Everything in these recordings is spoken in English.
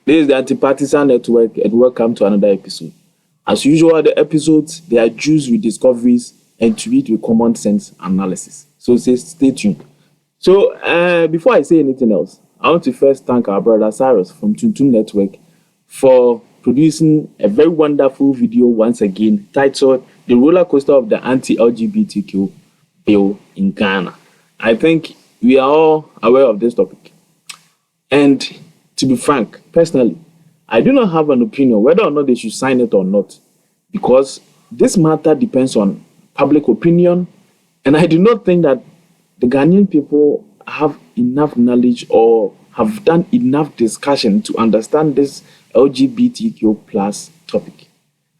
This is the Anti-Partisan Network, and welcome to another episode. As usual, the episodes, they are juiced with discoveries and tweaked with common sense analysis. So stay tuned. So before I say anything else, I want to first thank our brother Cyrus from Toomtum Network for producing a very wonderful video once again titled The Roller Coaster of the Anti-LGBTQ Bill in Ghana. I think we are all aware of this topic. And to be frank, personally, I do not have an opinion whether or not they should sign it or not, because this matter depends on public opinion, and I do not think that the Ghanaian people have enough knowledge or have done enough discussion to understand this LGBTQ plus topic.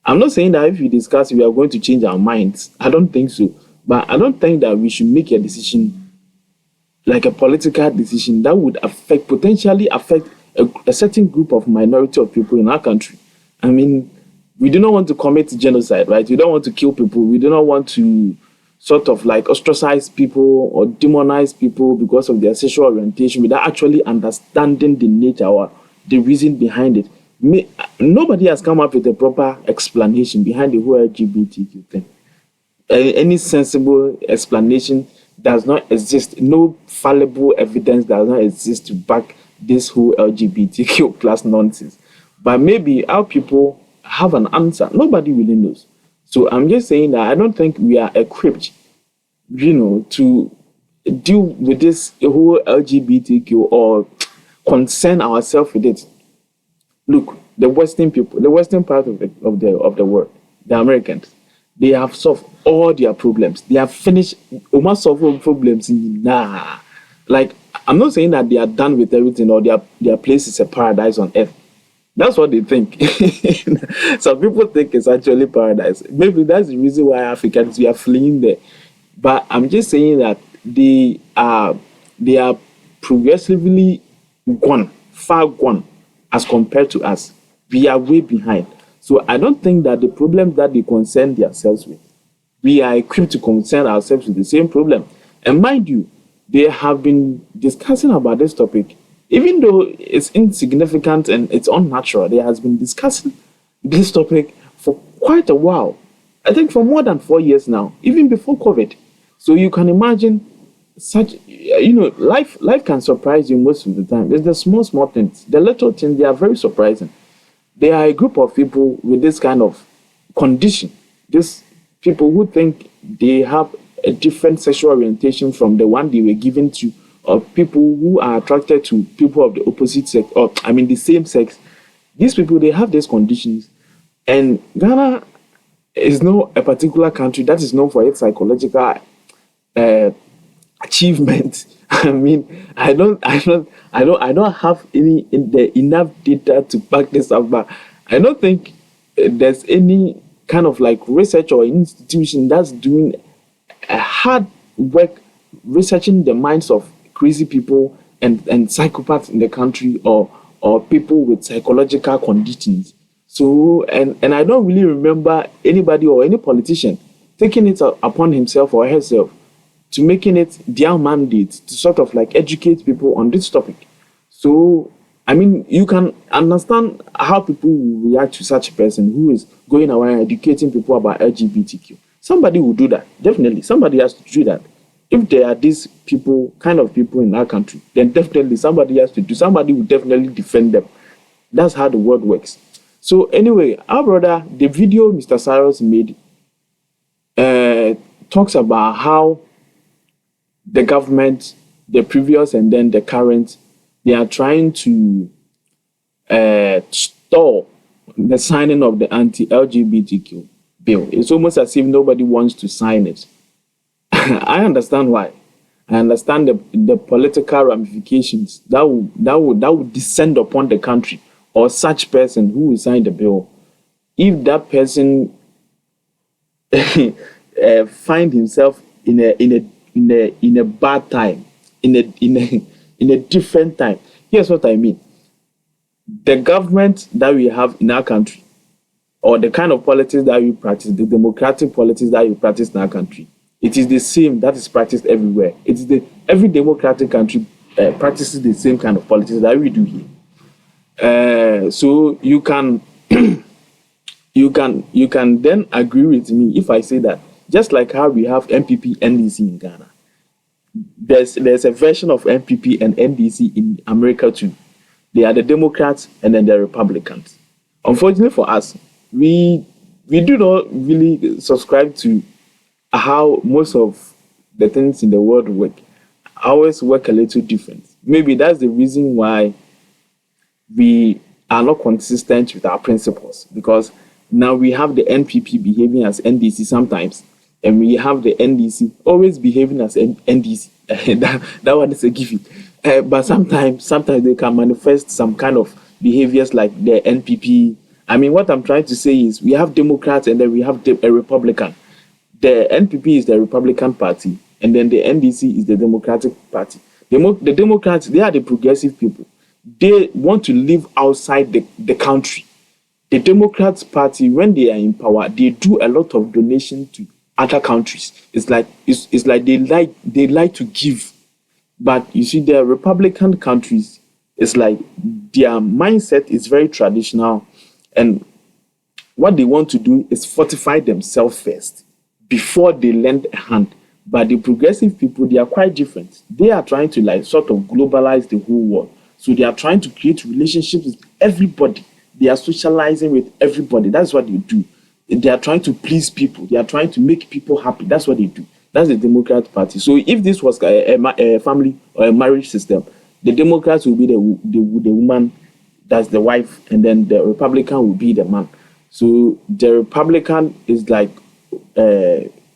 I'm not saying that if we discuss, we are going to change our minds. I don't think so. But I don't think that we should make a decision, like a political decision, that would potentially affect a certain group of minority of people in our country. I mean, we do not want to commit genocide, right? We don't want to kill people. We do not want to sort of like ostracize people or demonize people because of their sexual orientation without actually understanding the nature or the reason behind it. Nobody has come up with a proper explanation behind the whole LGBTQ thing. Any sensible explanation does not exist. No fallible evidence does not exist to back this whole LGBTQ plus nonsense. But maybe our people have an answer. Nobody really knows. So I'm just saying that I don't think we are equipped, to deal with this whole LGBTQ or concern ourselves with it. Look, the Western people, the Western part of the world, the Americans, they have solved all their problems. They have finished almost solving problems. Like, I'm not saying that they are done with everything or their place is a paradise on earth. That's what they think. Some people think it's actually paradise. Maybe that's the reason why Africans, we are fleeing there. But I'm just saying that they are progressively gone, far gone, as compared to us. We are way behind. So I don't think that the problem that they concern themselves with, we are equipped to concern ourselves with the same problem. And mind you, they have been discussing about this topic, even though it's insignificant and it's unnatural. They has been discussing this topic for quite a while. I think for more than 4 years now, even before COVID. So you can imagine such, life can surprise you most of the time. There's the small things, the little things, they are very surprising. They are a group of people with this kind of condition. These people who think they have a different sexual orientation from the one they were given to, or people who are attracted to people of the opposite sex, or the same sex. These people, they have these conditions. And Ghana is not a particular country that is known for its psychological achievement. I don't have enough data to back this up, but I don't think there's any kind of like research or institution that's doing a hard work researching the minds of crazy people and psychopaths in the country, or people with psychological conditions. So and I don't really remember anybody or any politician taking it upon himself or herself to making it their mandate to sort of like educate people on this topic. So, you can understand how people will react to such a person who is going around educating people about LGBTQ. Somebody will do that. Definitely, somebody has to do that. If there are these people, kind of people in our country, then definitely somebody will definitely defend them. That's how the world works. So anyway, our brother, the video Mr. Cyrus made talks about how the government, the previous and then the current, they are trying to stall the signing of the anti-LGBTQ bill. It's almost as if nobody wants to sign it. I understand why. I understand the political ramifications that would descend upon the country or such person who will sign the bill. If that person find himself in a bad time, in a different time. Here's what I mean. The government that we have in our country, or the kind of politics that we practice, the democratic politics that we practice in our country, it is the same that is practiced everywhere. Every democratic country practices the same kind of politics that we do here. So you can then agree with me if I say that just like how we have NPP, NDC in Ghana, there's a version of NPP and NDC in America too. They are the Democrats and then the Republicans. Unfortunately for us, we do not really subscribe to how most of the things in the world work. Ours work a little different. Maybe that's the reason why we are not consistent with our principles, because now we have the NPP behaving as NDC sometimes, and we have the NDC always behaving as NDC. that one is a given. But sometimes they can manifest some kind of behaviors like the NPP. I mean, what I'm trying to say is we have Democrats and then we have a Republican. The NPP is the Republican Party, and then the NDC is the Democratic Party. The Democrats, they are the progressive people. They want to live outside the country. The Democrats Party, when they are in power, they do a lot of donation to other countries. It's like they like to give. But you see, the Republican countries, it's like their mindset is very traditional, and what they want to do is fortify themselves first before they lend a hand. But the progressive people, they are quite different. They are trying to like sort of globalize the whole world. So they are trying to create relationships with everybody. They are socializing with everybody. That's what they do. They are trying to please people. They are trying to make people happy. That's what they do. That's the Democrat Party. So if this was a family or a marriage system, the Democrats will be the woman, that's the wife, and then the Republican will be the man. So the Republican is like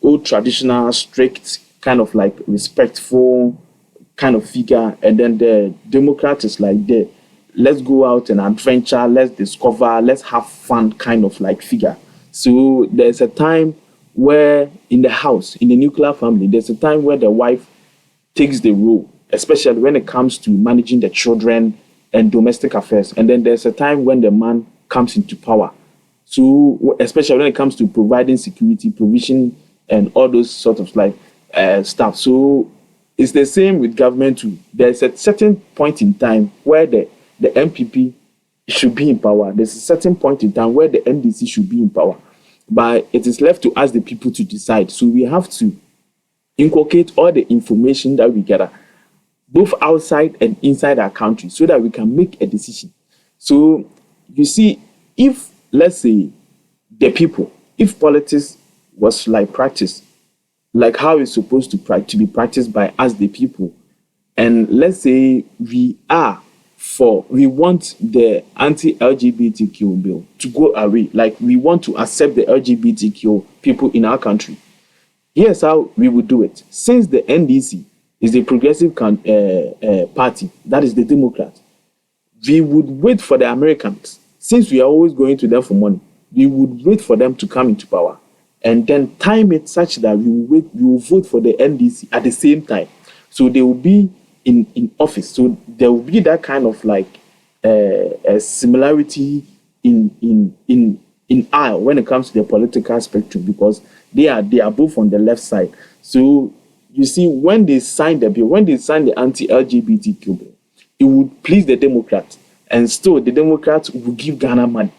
old traditional, strict, kind of like respectful kind of figure, and then the Democrat is like the let's go out and adventure, let's discover, let's have fun kind of like figure. So there's a time where in the house, in the nuclear family, there's a time where the wife takes the role, especially when it comes to managing the children and domestic affairs. And then there's a time when the man comes into power. So especially when it comes to providing security, provision, and all those sort of like stuff. So it's the same with government too. There's a certain point in time where the NPP should be in power. There's a certain point in time where the NDC should be in power. But it is left to us, the people, to decide. So we have to inculcate all the information that we gather, both outside and inside our country, so that we can make a decision. So you see, if, let's say, the people, if politics was like practice, like how it's supposed to be practiced by us, the people, and let's say we want the anti-LGBTQ bill to go away, like we want to accept the LGBTQ people in our country, here's how we would do it. Since the NDC is the progressive party, that is the Democrat, we would wait for the Americans. Since we are always going to them for money, we would wait for them to come into power and then time it such that we will vote for the NDC at the same time. So they will be in office. So there will be that kind of like a similarity in aisle when it comes to the political spectrum, because they are both on the left side. So you see, when they sign the bill, when they sign the anti-LGBTQ bill, it would please the Democrats, and still the Democrats will give Ghana money.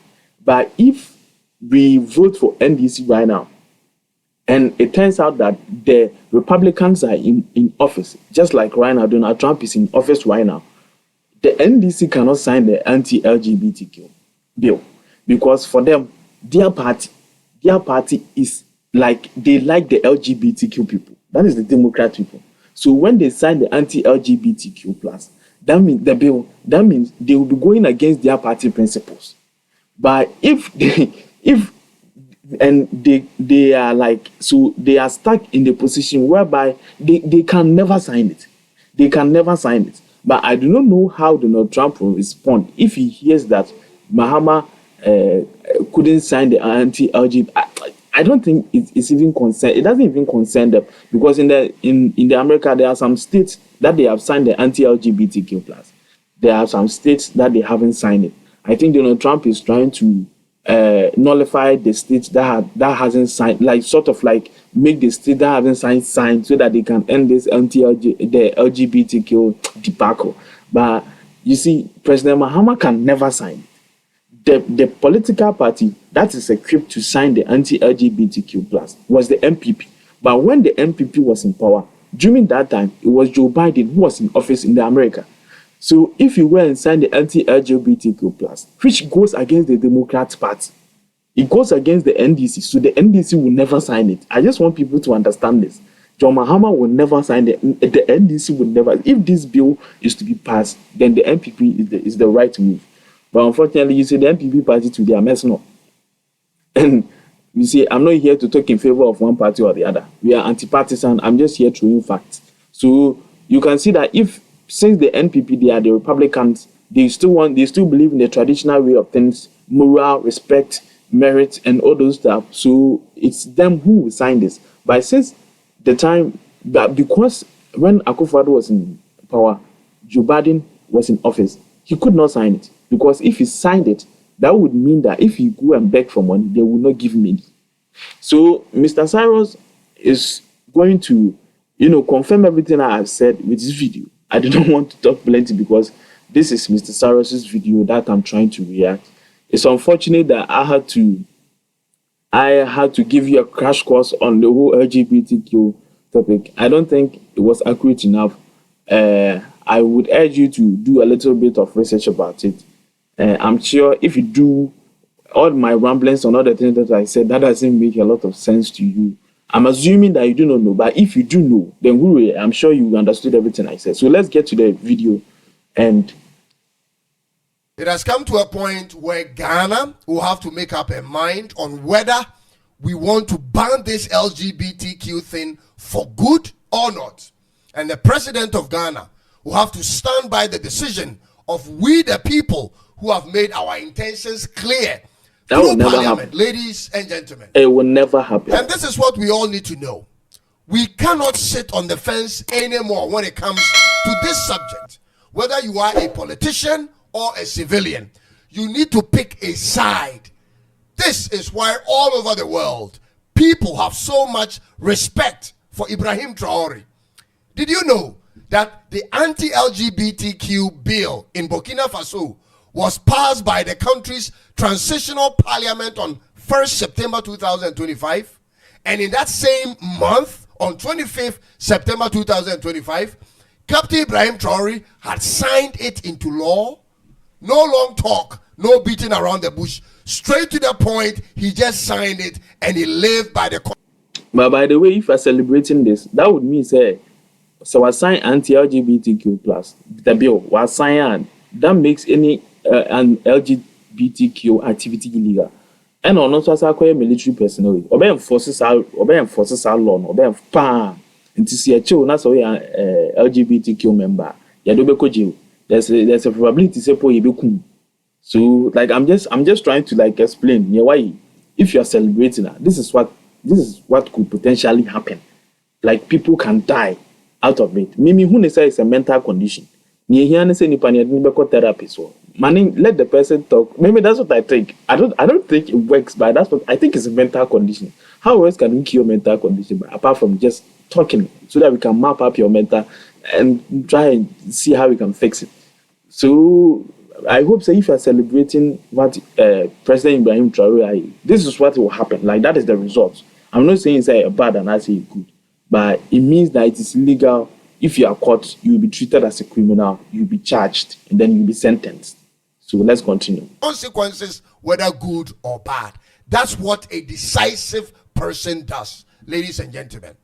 But if we vote for NDC right now, and it turns out that the Republicans are in office, just like right now, Donald Trump is in office right now, the NDC cannot sign the anti-LGBTQ bill, because for them, their party is like, they like the LGBTQ people. That is the Democrat people. So when they sign the anti-LGBTQ plus, that means they will be going against their party principles. But if they are like, so they are stuck in the position whereby they can never sign it. They can never sign it. But I do not know how Donald Trump will respond if he hears that Mahama couldn't sign the anti-LGBT. I don't think it's even concern. It doesn't even concern them, because in the America there are some states that they have signed the anti-LGBTQ plus. There are some states that they haven't signed it. I think Donald Trump is trying to nullify the states that hasn't signed, like sort of like make the state that haven't signed so that they can end this the LGBTQ debacle. But you see, President Mahama can never sign it. the political party that is equipped to sign the anti-LGBTQ plus was the NPP. But when the NPP was in power, during that time, it was Joe Biden who was in office in America. So if you go and sign the anti-LGBTQ plus, which goes against the Democrat Party, it goes against the NDC. So the NDC will never sign it. I just want people to understand this. John Mahama will never sign the NDC will never. If this bill is to be passed, then the NPP is the right move. But unfortunately, you see the NPP party to their messing up. And you see, I'm not here to talk in favor of one party or the other. We are anti-partisan. I'm just here throwing facts. So you can see that since the NPP, they are the Republicans, they still believe in the traditional way of things, moral, respect, merit, and all those stuff. So it's them who will sign this. But since the time, because when Akufo-Addo was in power, Joe Biden was in office, he could not sign it. Because if he signed it, that would mean that if he go and beg for money, they will not give him any. So Mr. Cyrus is going to, confirm everything I have said with this video. I don't want to talk plenty because this is Mr. Cyrus's video that I'm trying to react. It's unfortunate that I had to give you a crash course on the whole LGBTQ topic. I don't think it was accurate enough. I would urge you to do a little bit of research about it. I'm sure if you do all my ramblings on all the things that I said, that doesn't make a lot of sense to you. I'm assuming that you do not know, but if you do know, then I'm sure you understood everything I said. So let's get to the video. And it has come to a point where Ghana will have to make up a mind on whether we want to ban this LGBTQ thing for good or not. And the president of Ghana will have to stand by the decision of we the people who have made our intentions clear that will never happen. Ladies and gentlemen, it will never happen. And this is what we all need to know. We cannot sit on the fence anymore when it comes to this subject. Whether you are a politician or a civilian, you need to pick a side. This is why all over the world, people have so much respect for Ibrahim Traore. Did you know that the Anti-LGBTQ Bill in Burkina Faso was passed by the country's transitional parliament on 1st September 2025? And in that same month, on 25th September 2025, Captain Ibrahim Traore had signed it into law. No long talk, no beating around the bush. Straight to the point, he just signed it and he lived by the... But by the way, if you're celebrating this, that would mean, so I sign anti-LGBTQ plus, the bill, was signed, that makes any an LGBTQ activity illegal. And also as a military personnel, obey forces our law, obey pan, and to see a child, that's why LGBTQ member, there's a probability say po yibekum. So like I'm just trying to like explain why if you are celebrating that, this is what could potentially happen. Like people can die out of it. Mimi who say it's a mental condition. Ni here say ni pani adini therapy so. Manning, let the person talk. Maybe that's what I think. I don't think it works, but that's what I think is a mental condition. How else can we cure mental condition apart from just talking so that we can map up your mental and try and see how we can fix it. So I hope so if you are celebrating what President Ibrahim Traore, this is what will happen. Like that is the result. I'm not saying it's bad and I say good, but it means that it is illegal. If you are caught, you will be treated as a criminal, you'll be charged, and then you'll be sentenced. So let's continue. Consequences, whether good or bad. That's what a decisive person does, ladies and gentlemen.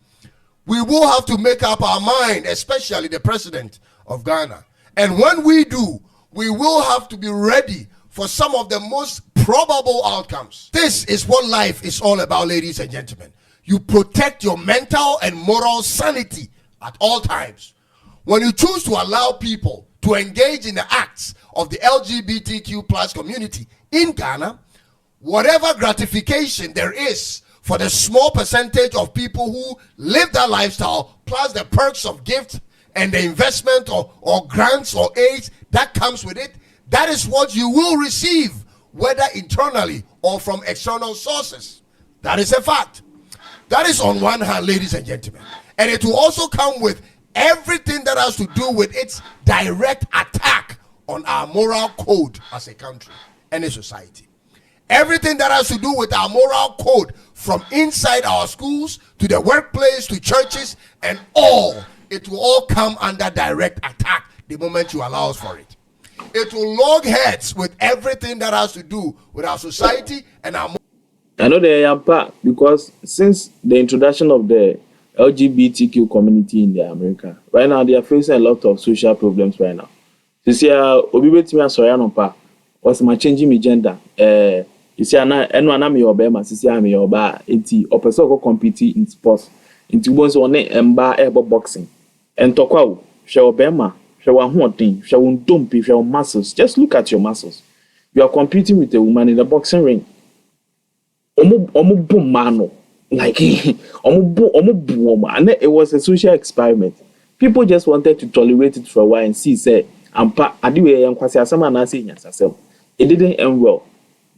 We will have to make up our mind, especially the president of Ghana. And when we do, we will have to be ready for some of the most probable outcomes. This is what life is all about, ladies and gentlemen. You protect your mental and moral sanity at all times. When you choose to allow people to engage in the acts of the LGBTQ plus community in Ghana, whatever gratification there is for the small percentage of people who live that lifestyle, plus the perks of gift and the investment or grants or aids that comes with it, that is what you will receive, whether internally or from external sources. That is a fact. That is on one hand, ladies and gentlemen. And it will also come with everything that has to do with its direct attack on our moral code as a country. any society. Everything that has to do with our moral code, from inside our schools to the workplace to churches and all, it will all come under direct attack the moment you allow us for it. It will log heads with everything that has to do with our society and our. I know they are part because since the introduction of the LGBTQ community in America, right now they are facing a lot of social problems right now. You see, Obi betimi asoya pa was my changing my gender. You see, I'm your bema, sisi I'm your bar. Enti opeso go compete in sports. Enti once on emba elbow boxing. And tokwa, show bema, show hunting, show dumpi, show muscles. Just look at your muscles. You are competing with a woman in the boxing ring. Omo boom mano. Like omo boom, and it was a social experiment. People just wanted to tolerate it for a while and see say ampa adiwe yankwasi asama na say nyasasem. It didn't end well.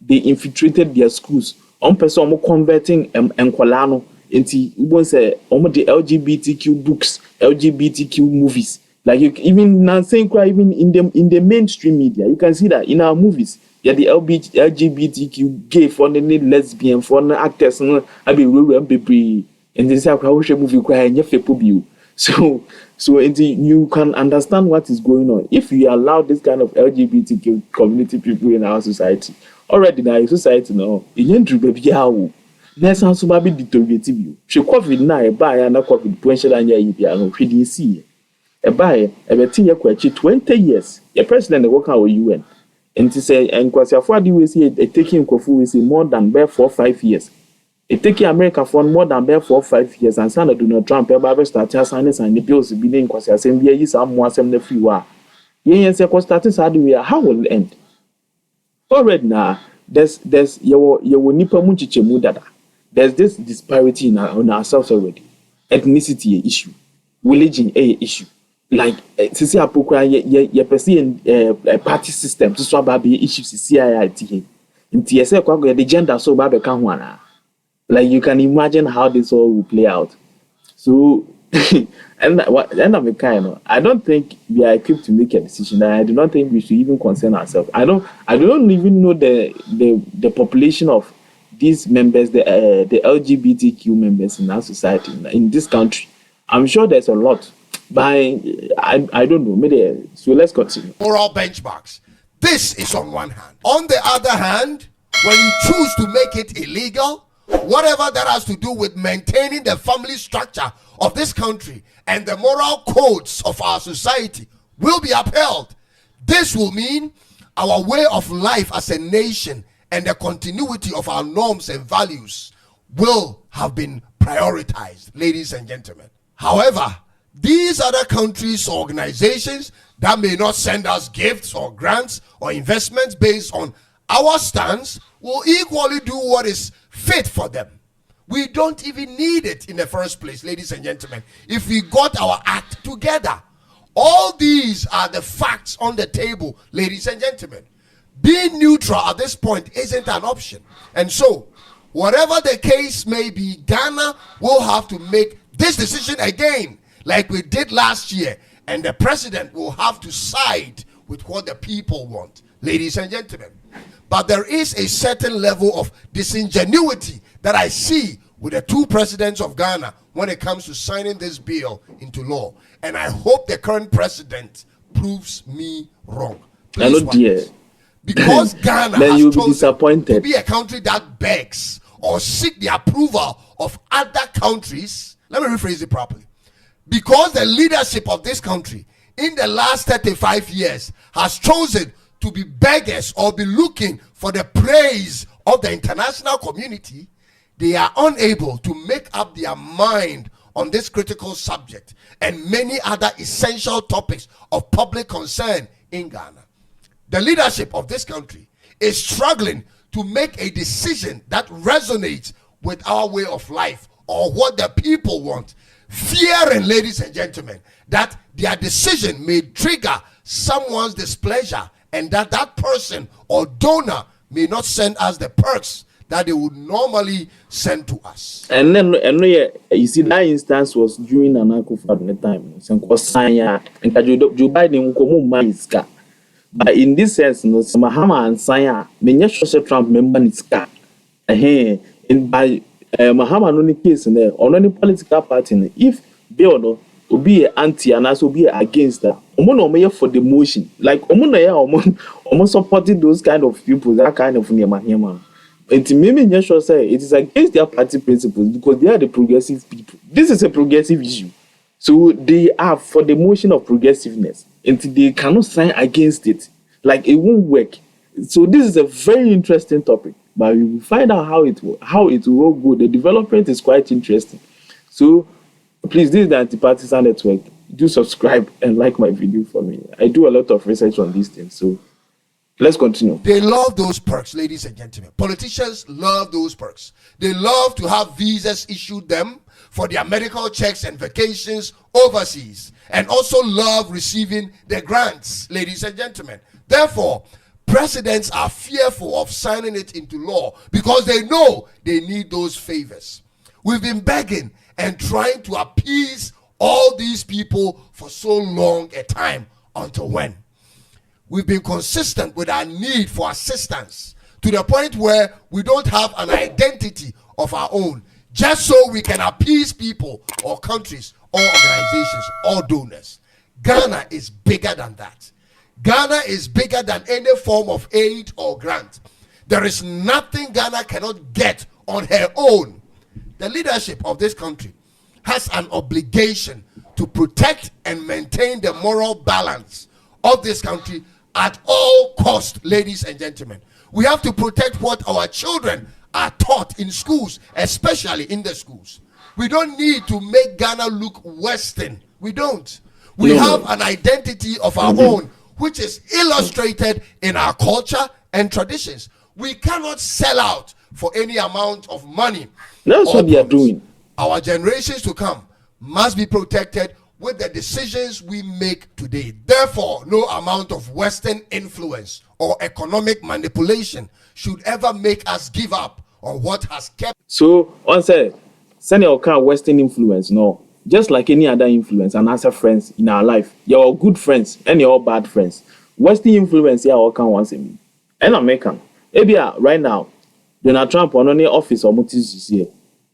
They infiltrated their schools. Person omo converting enkwalano into ubon say omo the LGBTQ books, LGBTQ movies. Like you, even now saying even in the mainstream media, you can see that in our movies. Yeah, the LGBTQ gay for the lesbian for the actors I be baby and this how movie cry so you can understand what is going on if you allow this kind of LGBTQ community people in our society. Already in our society now, in baby how there's also baby deteriorative you. She COVID now a buy and a COVID potential and you we didn't see a buy a 20 years. Your president work out with UN. And to say, and because we see it taking Kofu we see more than 4 or 5 years. It taking America for more than 4 or 5 years, and Senator Donald Trump ever started signing and the bills be being because assembly is some more assembly free war. Yes, how will it end? Already now, there's your nipa munchiche mudada. There's this disparity in ourselves already. Ethnicity a issue, religion a issue. Like sisi apokra ye person party system to so baby issues CIIT nti yese kwa the gender so babe ka ho ana. Like you can imagine how this all will play out. So and I'm a kind I don't think we are equipped to make a decision. I do not think we should even concern ourselves. I don't even know the population of these members, the LGBTQ members in our society in this country. I'm sure there's a lot. But I don't know. Maybe so. Let's continue. Moral benchmarks. This is on one hand. On the other hand, when you choose to make it illegal, whatever that has to do with maintaining the family structure of this country and the moral codes of our society will be upheld. This will mean our way of life as a nation and the continuity of our norms and values will have been prioritized, ladies and gentlemen. However, these other countries or organizations that may not send us gifts or grants or investments based on our stance will equally do what is fit for them. We don't even need it in the first place, ladies and gentlemen, if we got our act together. All these are the facts on the table, ladies and gentlemen. Being neutral at this point isn't an option. And so, whatever the case may be, Ghana will have to make this decision again, like we did last year, and the president will have to side with what the people want, ladies and gentlemen. But there is a certain level of disingenuity that I see with the two presidents of Ghana when it comes to signing this bill into law. And I hope the current president proves me wrong. Please watch this. Because Ghana has chosen to be a country that begs or seek the approval of other countries. Let me rephrase it properly. Because the leadership of this country in the last 35 years has chosen to be beggars or be looking for the praise of the international community, they are unable to make up their mind on this critical subject and many other essential topics of public concern in Ghana. The leadership of this country is struggling to make a decision that resonates with our way of life or what the people want, fearing, ladies and gentlemen, that their decision may trigger someone's displeasure and that person or donor may not send us the perks that they would normally send to us. And then you see that instance was during Nana Akufo-Addo time. Joe Biden But in this sense, no, Mahama and Saya, many social Trump member is car. In by Mahama no case in there, or any political party, if bill no will be anti and also be against that. Omo for the motion. Like Omo supporting those kind of people, that kind of Nyama. And to me, just say it is against their party principles because they are the progressive people. This is a progressive issue. So they are for the motion of progressiveness. And they cannot sign against it. Like it won't work. So this is a very interesting topic. But we will find out how it will go. The development is quite interesting. So please, this is the Anti-Partisan Network. Do subscribe and like my video for me. I do a lot of research on these things. So let's continue. They love those perks, ladies and gentlemen. Politicians love those perks. They love to have visas issued them for their medical checks and vacations overseas, and also love receiving the grants, ladies and gentlemen. Therefore, presidents are fearful of signing it into law because they know they need those favors. We've been begging and trying to appease all these people for so long a time. Until when? We've been consistent with our need for assistance to the point where we don't have an identity of our own, just so we can appease people or countries or organizations or donors. Ghana is bigger than that. Ghana is bigger than any form of aid or grant. There is nothing Ghana cannot get on her own. The leadership of this country has an obligation to protect and maintain the moral balance of this country at all costs, ladies and gentlemen. We have to protect what our children are taught in schools, especially in the schools. We don't need to make Ghana look Western. We don't. We have an identity of our own, which is illustrated in our culture and traditions. We cannot sell out for any amount of money. That's what they are doing. Our generations to come must be protected with the decisions we make today. Therefore, no amount of Western influence or economic manipulation should ever make us give up on what has kept. So, on send your kind of Western influence, no. Just like any other influence and as a friends in our life, you're good friends and you're all bad friends. Western influence, yeah, all can once in me. And American. Maybe right now, Donald Trump on any office or motives here.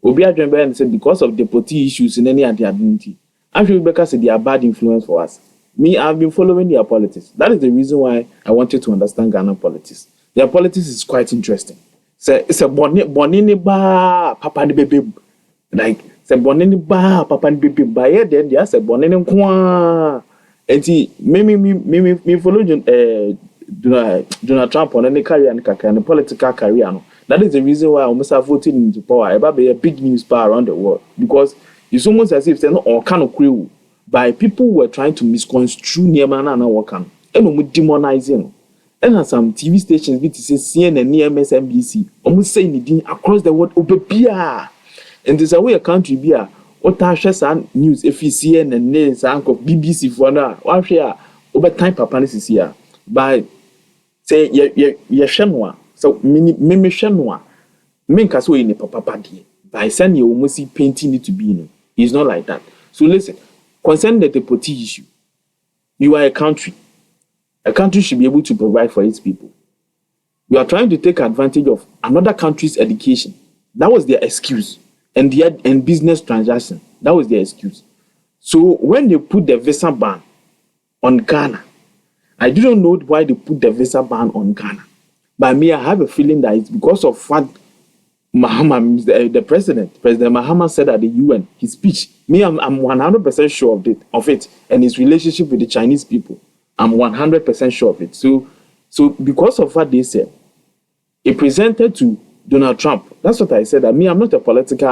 Obi Adwembe and said because of the party issues in any anti-identity. Actually, Rebecca said they are bad influence for us. Me, I've been following their politics. That is the reason why I wanted to understand Ghana politics. Their politics is quite interesting. So it's a bonini ba papa ni baby. Like se bonini ba papa ni baby ba yeah then they say bonini kwa. Enti me follow Donald Trump on any career and political career no. That is the reason why I almost have voted into power. It be a big news power around the world because it's almost as if they're not all kind of crew by people who were trying to misconstrue Niemana and Wakan and demonizing. And as some TV stations, be to say CNN, MSNBC, almost saying it across the world, Obepia. And there's a way a country be a Otasha news, if you see and names, Uncle BBC for now, or here, over time, Papa is here. By say, Shenwa, so Mimi Shenwa, Minkaso in a papa dear. By sending you almost see painting it to be in. It's not like that. So listen, concerning the party issue, you are a country. A country should be able to provide for its people. You are trying to take advantage of another country's education. That was their excuse. And business transaction. That was their excuse. So when they put the visa ban on Ghana, I didn't know why they put the visa ban on Ghana. But me, I have a feeling that it's because of what Mahama, the President Mahama said at the UN, his speech. Me, I'm 100% sure of it, and his relationship with the Chinese people. I'm 100% sure of it. So because of what they said, it presented to Donald Trump. That's what I said. I'm not a political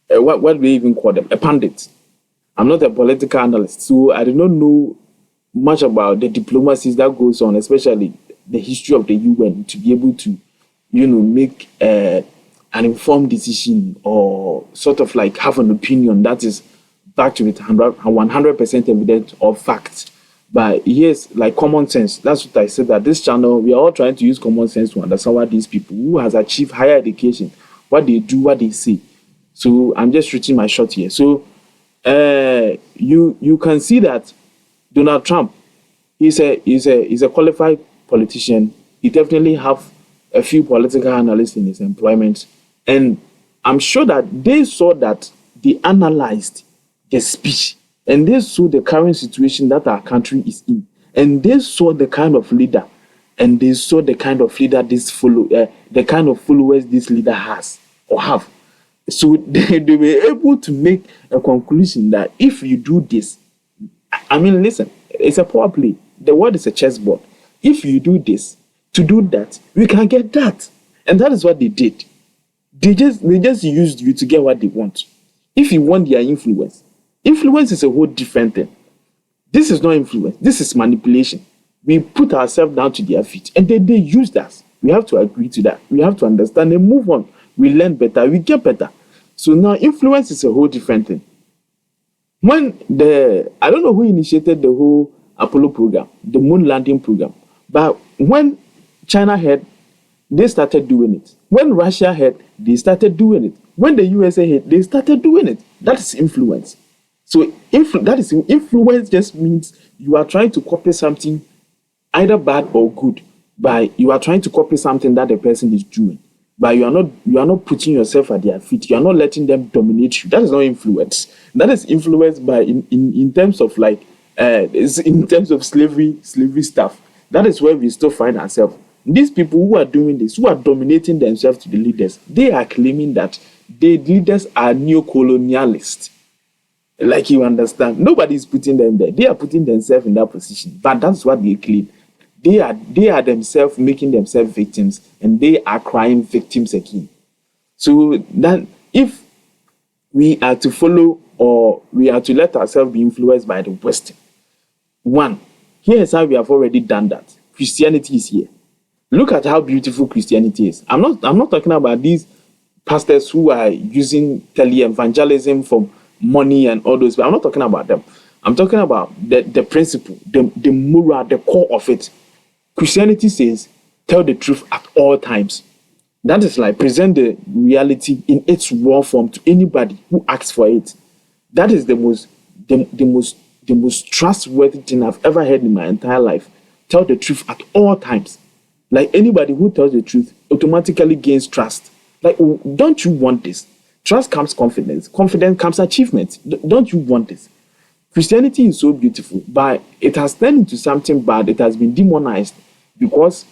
what do we even call them? A pundit. I'm not a political analyst, so I do not know much about the diplomacies that goes on, especially the history of the UN, to be able to, make an informed decision or sort of like have an opinion that is backed with 100% evidence or facts. But yes, like common sense. That's what I said, that this channel, we are all trying to use common sense to understand what these people who has achieved higher education, what they do, what they say. So I'm just shooting my shot here. So you can see that Donald Trump, he's a qualified politician. He definitely have a few political analysts in his employment, and I'm sure that they saw that they analyzed the speech, and they saw the current situation that our country is in, and they saw the kind of leader, and they saw the kind of leader the kind of followers this leader has or have. So they were able to make a conclusion that if you do this, I mean, listen, it's a power play. The world is a chessboard. If you do this, to do that, we can get that. And that is what they did. They just used you to get what they want. If you want their influence is a whole different thing. This is not influence. This is manipulation. We put ourselves down to their feet, and they used us. We have to agree to that. We have to understand and move on. We learn better. We get better. So now influence is a whole different thing. I don't know who initiated the whole Apollo program, the moon landing program, but when China had, they started doing it. When Russia had, they started doing it. When the USA had, they started doing it. That is influence. So influence just means you are trying to copy something, either bad or good, you are trying to copy something that the person is doing. But you are not putting yourself at their feet. You are not letting them dominate you. That is not influence. That is influence by in terms of in terms of slavery stuff. That is where we still find ourselves. These people who are doing this, who are dominating themselves to the leaders, they are claiming that the leaders are neo-colonialists. Like, you understand, nobody is putting them there. They are putting themselves in that position. But that's what they claim. They are themselves making themselves victims, and they are crying victims again. So that if we are to follow or we are to let ourselves be influenced by the West, one, here is how we have already done that. Christianity is here. Look at how beautiful Christianity is. I'm not talking about these pastors who are using tele-evangelism for money and all those, but I'm not talking about them. I'm talking about the principle, the moral, the core of it. Christianity says, tell the truth at all times. That is like present the reality in its raw form to anybody who asks for it. That is the most trustworthy thing I've ever heard in my entire life. Tell the truth at all times. Like, anybody who tells the truth automatically gains trust. Like, don't you want this? Trust comes confidence. Confidence comes achievement. Don't you want this? Christianity is so beautiful, but it has turned into something bad. It has been demonized because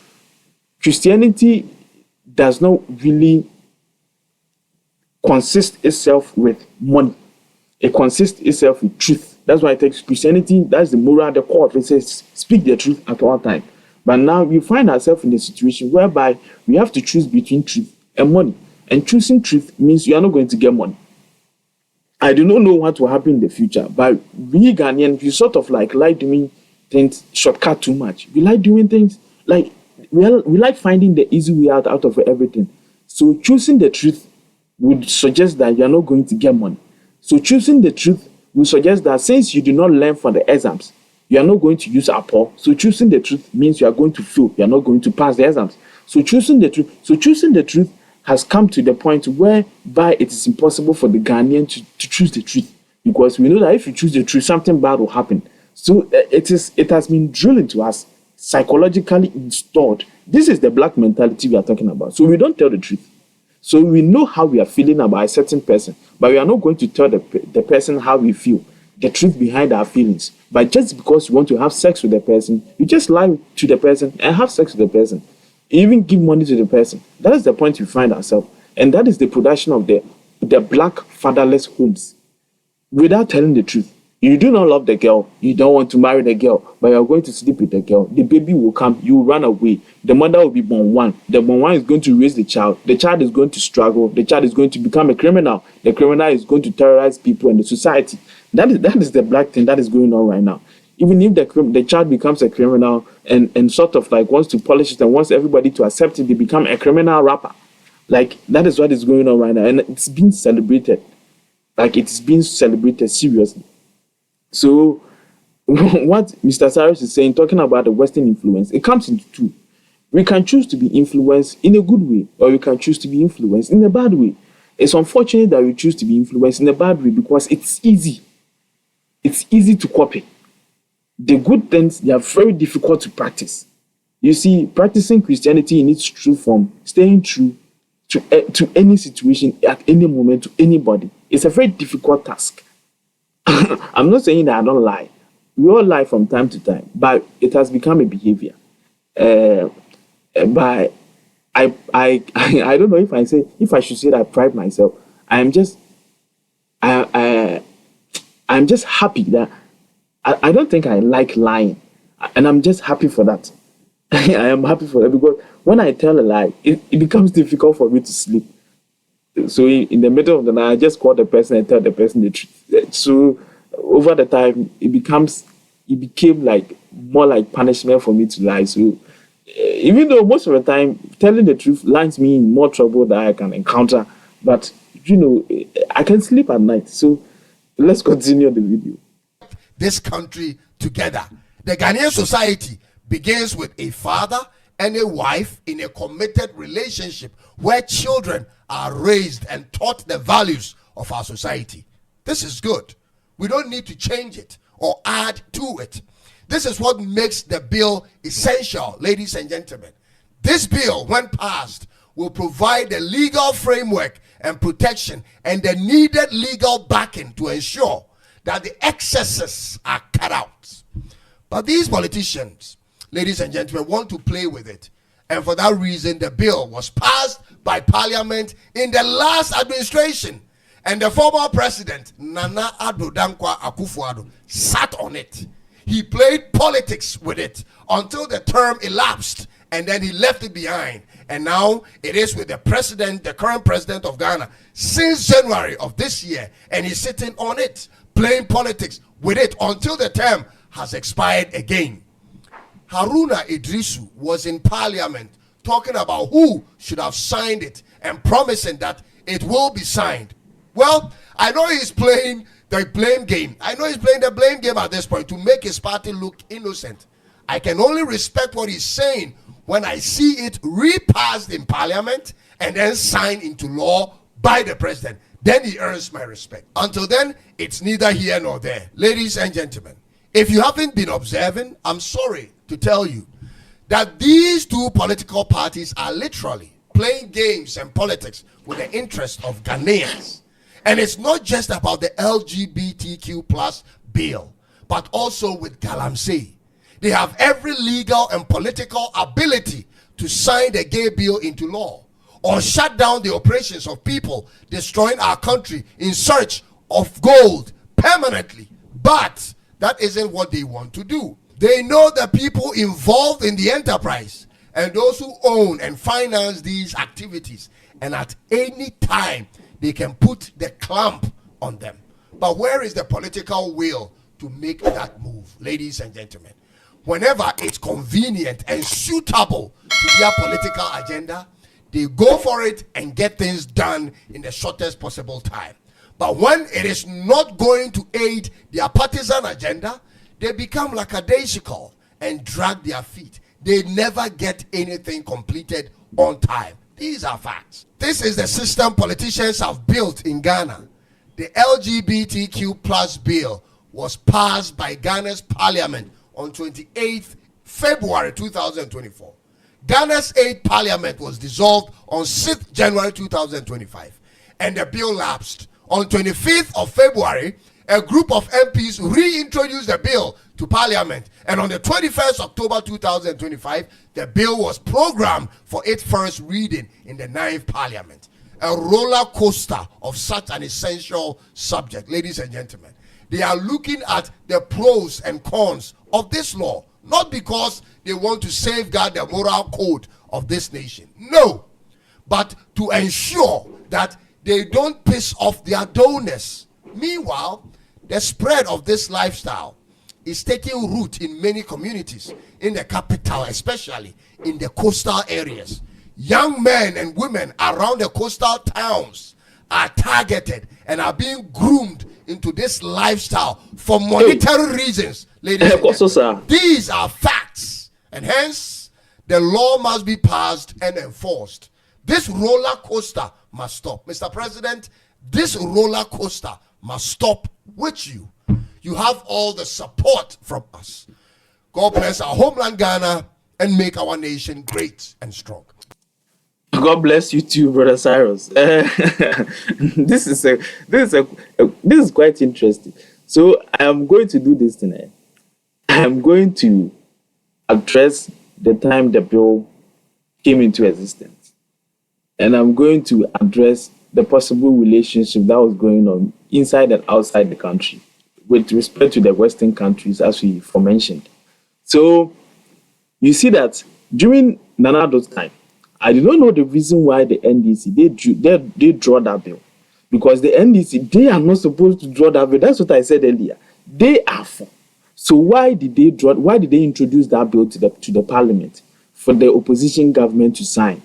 Christianity does not really consist itself with money. It consists itself with truth. That's why it takes Christianity. That's the moral, the core of it. Says speak the truth at all times. But now we find ourselves in a situation whereby we have to choose between truth and money. And choosing truth means you are not going to get money. I do not know what will happen in the future, but we Ghanaians, we sort of like doing things shortcut too much. We like doing things like we like finding the easy way out of everything. So choosing the truth would suggest that you are not going to get money. So choosing the truth would suggest that since you do not learn for the exams, you are not going to use APO. So choosing the truth means you are going to fail. You are not going to pass the exams. So choosing the truth has come to the point whereby it is impossible for the Ghanaian to choose the truth, because we know that if you choose the truth, something bad will happen. So it has been drilled into us, psychologically installed. This is the black mentality we are talking about. So we don't tell the truth. So we know how we are feeling about a certain person, but we are not going to tell the person how we feel, the truth behind our feelings. But just because you want to have sex with the person, you just lie to the person and have sex with the person. Even give money to the person. That is the point we find ourselves. And that is the production of the black fatherless homes. Without telling the truth. You do not love the girl. You don't want to marry the girl, but you are going to sleep with the girl. The baby will come. You will run away. The mother will be born one. The born one is going to raise the child. The child is going to struggle. The child is going to become a criminal. The criminal is going to terrorize people in the society. That is the black thing that is going on right now. Even if the child becomes a criminal and sort of like wants to polish it and wants everybody to accept it, they become a criminal rapper. Like, that is what is going on right now. And it's being celebrated. Like, it's being celebrated seriously. So, what Mr. Cyrus is saying, talking about the Western influence, it comes into two. We can choose to be influenced in a good way, or we can choose to be influenced in a bad way. It's unfortunate that we choose to be influenced in a bad way because it's easy. It's easy to copy. the good things, they are very difficult to practice. You see, practicing Christianity in its true form, staying true to any situation at any moment to anybody, it's a very difficult task. I'm not saying that I don't lie. We all lie from time to time, but it has become a behavior. But I don't know if I should say that I pride myself. I'm just happy that I don't think I like lying, and I'm just happy for that. I am happy for that because when I tell a lie, it becomes difficult for me to sleep. So in the middle of the night, I just call the person and tell the person the truth. So over the time, it became like more like punishment for me to lie. So even though most of the time telling the truth lands me in more trouble that I can encounter, but I can sleep at night. So let's continue the video. This country together. The Ghanaian society begins with a father and a wife in a committed relationship where children are raised and taught the values of our society. This is good. We don't need to change it or add to it. This is what makes the bill essential, ladies and gentlemen. This bill, when passed, will provide the legal framework and protection and the needed legal backing to ensure that the excesses are cut out. But these politicians, ladies and gentlemen, want to play with it. And for that reason, the bill was passed by Parliament in the last administration. And the former president, Nana Addo Dankwa Akufo-Addo, sat on it. He played politics with it until the term elapsed, and then he left it behind. And now it is with the president, the current president of Ghana, since January of this year, and he's sitting on it, playing politics with it until the term has expired again. Haruna Idrisu was in Parliament talking about who should have signed it and promising that it will be signed. Well, I know he's playing the blame game. I know he's playing the blame game at this point to make his party look innocent. I can only respect what he's saying when I see it repassed in Parliament and then signed into law by the president. Then he earns my respect. Until then, it's neither here nor there. Ladies and gentlemen, if you haven't been observing, I'm sorry to tell you that these two political parties are literally playing games and politics with the interest of Ghanaians. And it's not just about the LGBTQ plus bill, but also with Galamsey. They have every legal and political ability to sign the gay bill into law or shut down the operations of people destroying our country in search of gold permanently. But that isn't what they want to do. They know the people involved in the enterprise and those who own and finance these activities, and at any time they can put the clamp on them. But where is the political will to make that move, ladies and gentlemen? Whenever it's convenient and suitable to their political agenda, they go for it and get things done in the shortest possible time. But when it is not going to aid their partisan agenda, they become lackadaisical and drag their feet. They never get anything completed on time. These are facts. This is the system politicians have built in Ghana. The LGBTQ plus bill was passed by Ghana's parliament on 28th February 2024. Ghana's 8th parliament was dissolved on 6th January 2025, and the bill lapsed. On 25th of February, a group of MPs reintroduced the bill to Parliament, and on the 21st October 2025, the bill was programmed for its first reading in the 9th Parliament. A roller coaster of such an essential subject, ladies and gentlemen. They are looking at the pros and cons of this law, not because they want to safeguard the moral code of this nation, no, but to ensure that they don't piss off their donors. Meanwhile, the spread of this lifestyle is taking root in many communities, in the capital, especially in the coastal areas. Young men and women around the coastal towns are targeted and are being groomed into this lifestyle for monetary reasons, ladies and gentlemen. These are facts, and hence the law must be passed and enforced. This roller coaster must stop. Mr. President, this roller coaster must stop with you. You have all the support from us. God bless our homeland Ghana and make our nation great and strong. God bless you too, Brother Cyrus. This is quite interesting. So I am going to do this tonight. I am going to address the time the bill came into existence, and I'm going to address the possible relationship that was going on inside and outside the country with respect to the Western countries, as we mentioned. So you see that during Nana Addo's time, I do not know the reason why the NDC they draw that bill, because the NDC, they are not supposed to draw that bill. That's what I said earlier. They are for. So why did they introduce that bill to the parliament for the opposition government to sign?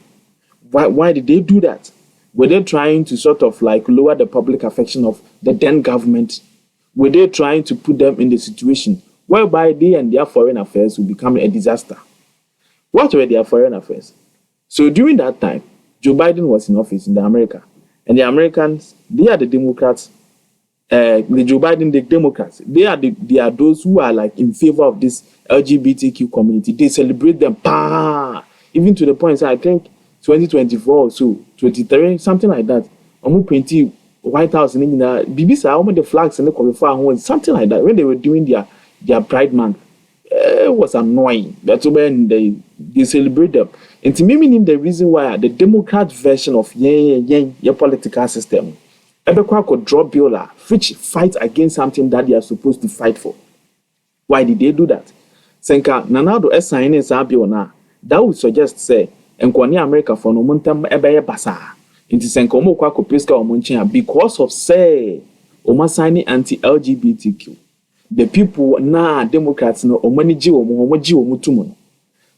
Why did they do that? Were they trying to sort of like lower the public affection of the then government? Were they trying to put them in the situation whereby they and their foreign affairs will become a disaster? What were their foreign affairs? So during that time, Joe Biden was in office in America, and the Americans, they are the Democrats. The Joe Biden, the Democrats, they are those who are like in favor of this LGBTQ community. They celebrate them, even to the point. So I think 2024 or so, 23, something like that. Almost 20 White House in India, BBC, almost the flags and the qualifying, something like that. When they were doing their Pride Month, it was annoying. That's when they celebrate them. And to me, meaning the reason why the Democrat version of your political system, everyone could draw bill which fight against something that they are supposed to fight for. Why did they do that? Senka Nanado signing a bill now. That would suggest say, and Kwani America for no montem ebeye basa. Into Senka Omokwa Kopiska Omonchia because of say Oma signing anti-LGBTQ. The people na Democrats no omaniji omutumo.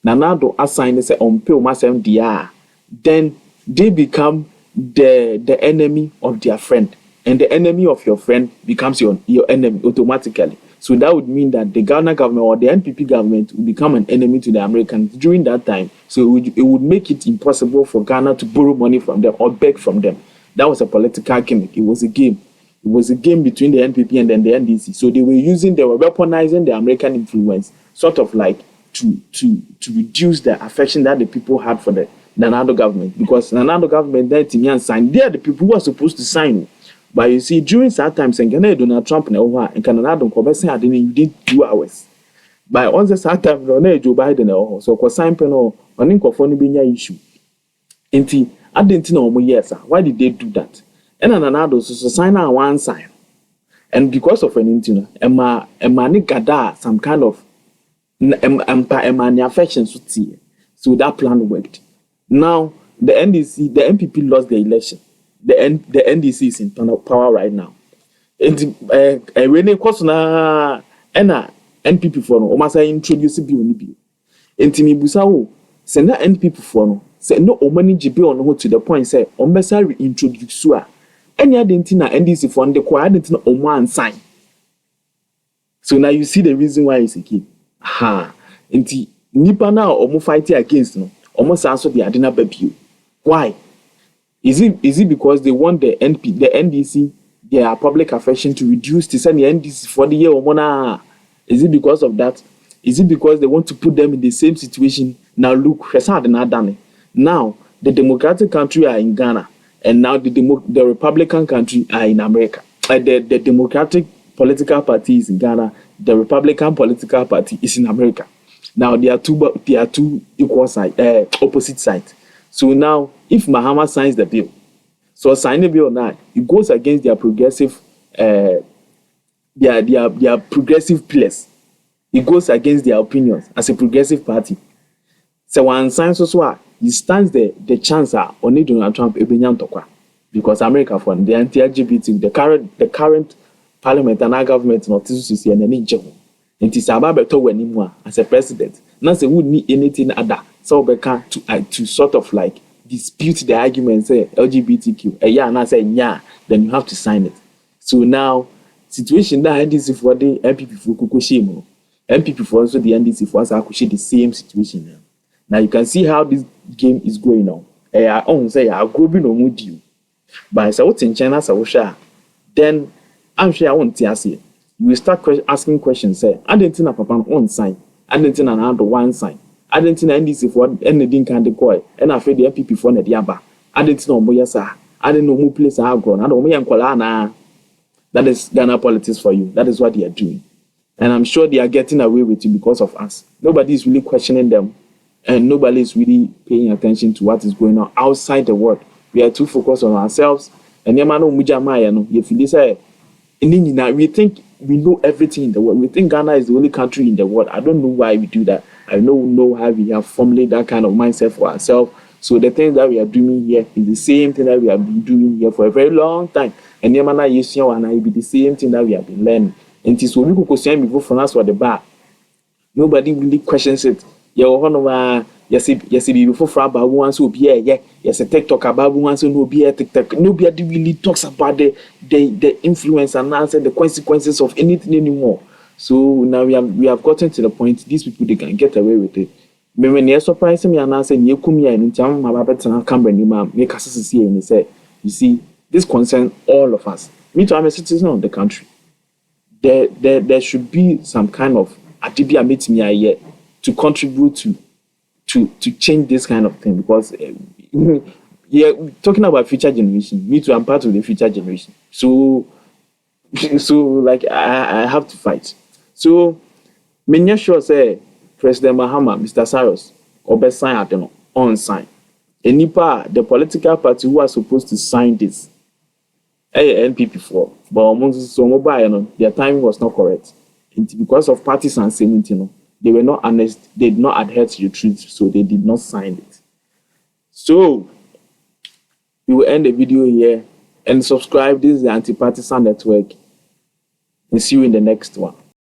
Nanado assign say ompe omasem dia. Then they become the enemy of their friend, and the enemy of your friend becomes your enemy automatically. So that would mean that the Ghana government or the NPP government will become an enemy to the Americans during that time. So it would make it impossible for Ghana to borrow money from them or beg from them. That was a political gimmick. It was a game. It was a game between the NPP and then the NDC. So they were weaponizing the American influence, sort of like to reduce the affection that the people had for the Nanado government, because Nanado government then Timian signed. They are the people who are supposed to sign. But you see, during that time, Donald Trump and Nanado said within 2 hours. By on the that time, Joe Biden so was sign panel on Incophone issue. And I didn't know yes. Why did they do that? And Nanado so sign on one sign. And because of an internet, Emma Gada some kind of affection. So that plan worked. Now, the NPP lost the election. The NDC is in power right now. And when it was na NPP for no, Omasa introduce bill ni bill. And Timi Busao, send na NPP for no, say no omani jibe on to the point say Ombesa reintroduce sua. Any identity NDC for the quiet identity Oman sign. So now you see the reason why it's a kid. Inti nipa now omo fighting against no. Almost answer the Adina Baby. Why? Is it because they want the NDC, their public affection to reduce to send the NDC for the year or more? Is it because of that? Is it because they want to put them in the same situation? Now look, now the democratic country are in Ghana, and now the Republican country are in America. The Democratic political party is in Ghana, the Republican political party is in America. Now they are two equal side, opposite sides. So now, if Mahama signs the bill, so sign the bill now, it goes against their progressive, their progressive pillars. It goes against their opinions as a progressive party. So when signs also, he stands the chance on Donald Trump because America for the anti-LGBT, the current parliament and our government not to see any job. And it's about better anymore as a president. Not say would need anything other. So we can to sort of like dispute the argument, say LGBTQ. Yeah, and I say yeah, then you have to sign it. So now situation that NDC for the NPP for Kukushimo, NPP for also the NDC for us Akushi the same situation now. Now you can see how this game is going on. I own say I go be no mood you. But I say what's in China, so then I'm sure I won't say. You will start asking questions. Say, I didn't think papa on sign. I didn't think another one sign. I didn't think NDC for anything can decoy. And I feel the NPP for the diaba. I didn't know more yes, I didn't know who place I have grown. I don't know. That is Ghana politics for you. That is what they are doing. And I'm sure they are getting away with it because of us. Nobody is really questioning them. And nobody is really paying attention to what is going on outside the world. We are too focused on ourselves. And we think we know everything in the world. We think Ghana is the only country in the world. I don't know why we do that. I don't know how we have formulated that kind of mindset for ourselves. So the thing that we are doing here is the same thing that we have been doing here for a very long time. And it be the same thing that we have been learning. And so we could question before from us for the bar. Nobody really questions it. Yes, before for about once will be yes, a TikTok about once will be a TikTok. Nobody really talks about the influence and answer the consequences of anything anymore. So now we have gotten to the point these people they can get away with it. When you're surprising me and I say you come here and tell my baby camera make us see and say, you see, this concerns all of us. Me too, I'm a citizen of the country. There should be some kind of adibia meet me here to contribute to change this kind of thing, because yeah, talking about future generation. Me too, I'm part of the future generation. So like I have to fight. So me sure say President Mahama, Mr. Cyrus, or best sign at on sign. And the political party who are supposed to sign this, NPP for, but their timing was not correct. And because of partisans, they were not honest, they did not adhere to the truth, so they did not sign it. So we will end the video here and subscribe. This is the Anti-Partisan Network, and see you in the next one.